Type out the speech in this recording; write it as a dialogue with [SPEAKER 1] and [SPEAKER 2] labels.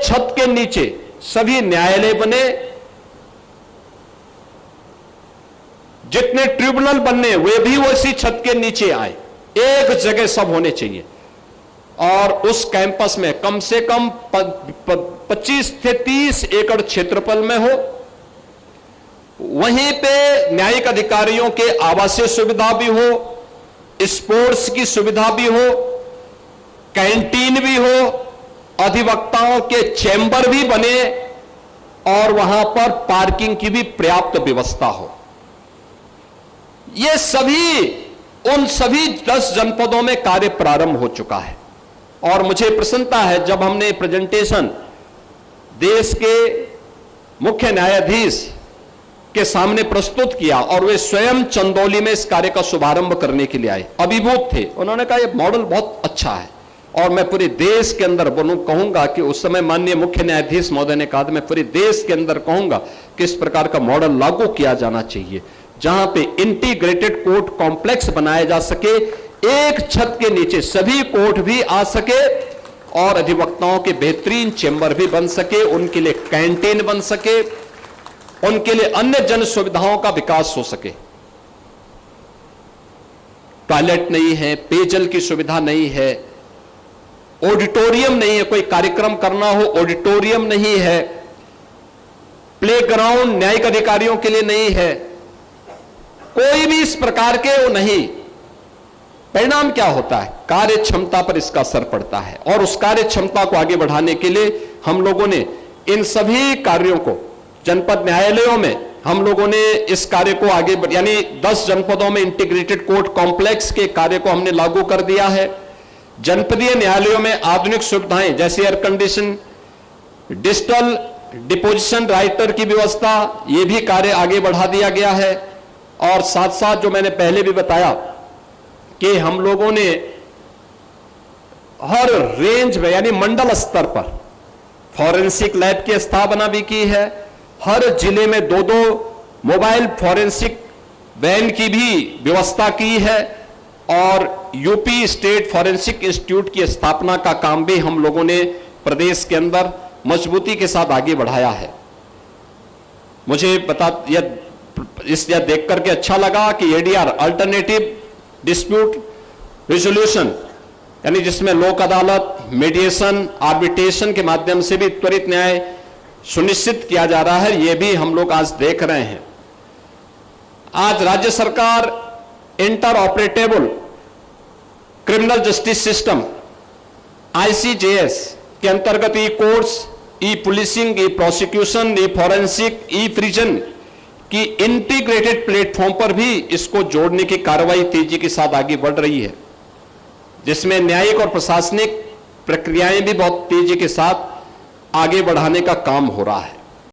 [SPEAKER 1] छत के नीचे सभी न्यायालय बने, जितने ट्रिब्यूनल बनने वे भी उसी छत के नीचे आए, एक जगह सब होने चाहिए। और उस कैंपस में कम से कम 25 से 30 एकड़ क्षेत्रफल में हो। वहीं पे न्यायिक अधिकारियों के आवासीय सुविधा भी हो, स्पोर्ट्स की सुविधा भी हो, कैंटीन भी हो, अधिवक्ताओं के चैम्बर भी बने और वहां पर पार्किंग की भी पर्याप्त व्यवस्था हो। ये सभी उन सभी 10 जनपदों में कार्य प्रारंभ हो चुका है। और मुझे प्रसन्नता है जब हमने प्रेजेंटेशन देश के मुख्य न्यायाधीश के सामने प्रस्तुत किया और वे स्वयं चंदौली में इस कार्य का शुभारंभ करने के लिए आए, अभिभूत थे। उन्होंने कहा यह मॉडल बहुत अच्छा है और मैं पूरे देश के अंदर कहूंगा कि उस समय माननीय मुख्य न्यायाधीश महोदय ने कहा, मैं पूरे देश के अंदर कहूंगा कि इस प्रकार का मॉडल लागू किया जाना चाहिए, जहां पे इंटीग्रेटेड कोर्ट कॉम्प्लेक्स बनाया जा सके, एक छत के नीचे सभी कोर्ट भी आ सके और अधिवक्ताओं के बेहतरीन चेंबर भी बन सके, उनके लिए कैंटीन बन सके, उनके लिए अन्य जन सुविधाओं का विकास हो सके। टॉयलेट नहीं है, पेयजल की सुविधा नहीं है, ऑडिटोरियम नहीं है, कोई कार्यक्रम करना हो ऑडिटोरियम नहीं है, प्लेग्राउंड न्यायिक अधिकारियों के लिए नहीं है, कोई भी इस प्रकार के वो नहीं। परिणाम क्या होता है? कार्य क्षमता पर इसका असर पड़ता है और उस कार्य क्षमता को आगे बढ़ाने के लिए हम लोगों ने इन सभी कार्यों को जनपद न्यायालयों में हम लोगों ने इस कार्य को आगे यानी 10 जनपदों में इंटीग्रेटेड कोर्ट कॉम्प्लेक्स के कार्य को हमने लागू कर दिया है। जनपदीय न्यायालयों में आधुनिक सुविधाएं जैसे air condition, digital deposition writer की व्यवस्था, यह भी कार्य आगे बढ़ा दिया गया है। और साथ साथ जो मैंने पहले भी बताया कि हम लोगों ने हर रेंज में यानी मंडल स्तर पर फॉरेंसिक लैब की स्थापना भी की है। हर जिले में 2-2 मोबाइल फॉरेंसिक वैन की भी व्यवस्था की है और यूपी स्टेट फॉरेंसिक इंस्टीट्यूट की स्थापना का काम भी हम लोगों ने प्रदेश के अंदर मजबूती के साथ आगे बढ़ाया है। मुझे यह देख करके अच्छा लगा कि एडीआर अल्टरनेटिव डिस्प्यूट रिजोल्यूशन यानी जिसमें लोक अदालत, मीडिएशन, आर्बिट्रेशन के माध्यम से भी त्वरित न्याय सुनिश्चित किया जा रहा है, यह भी हम लोग आज देख रहे हैं। आज राज्य सरकार inter operable criminal justice system ICJS के अंतर्गत ई कोर्ट्स, ई पुलिसिंग, ई प्रोसिक्यूशन, ई फॉरेंसिक, ई प्रिजन की इंटीग्रेटेड प्लेटफॉर्म पर भी इसको जोड़ने की कार्रवाई तेजी के साथ आगे बढ़ रही है, जिसमें न्यायिक और प्रशासनिक प्रक्रियाएं भी बहुत तेजी के साथ आगे बढ़ाने का काम हो रहा है।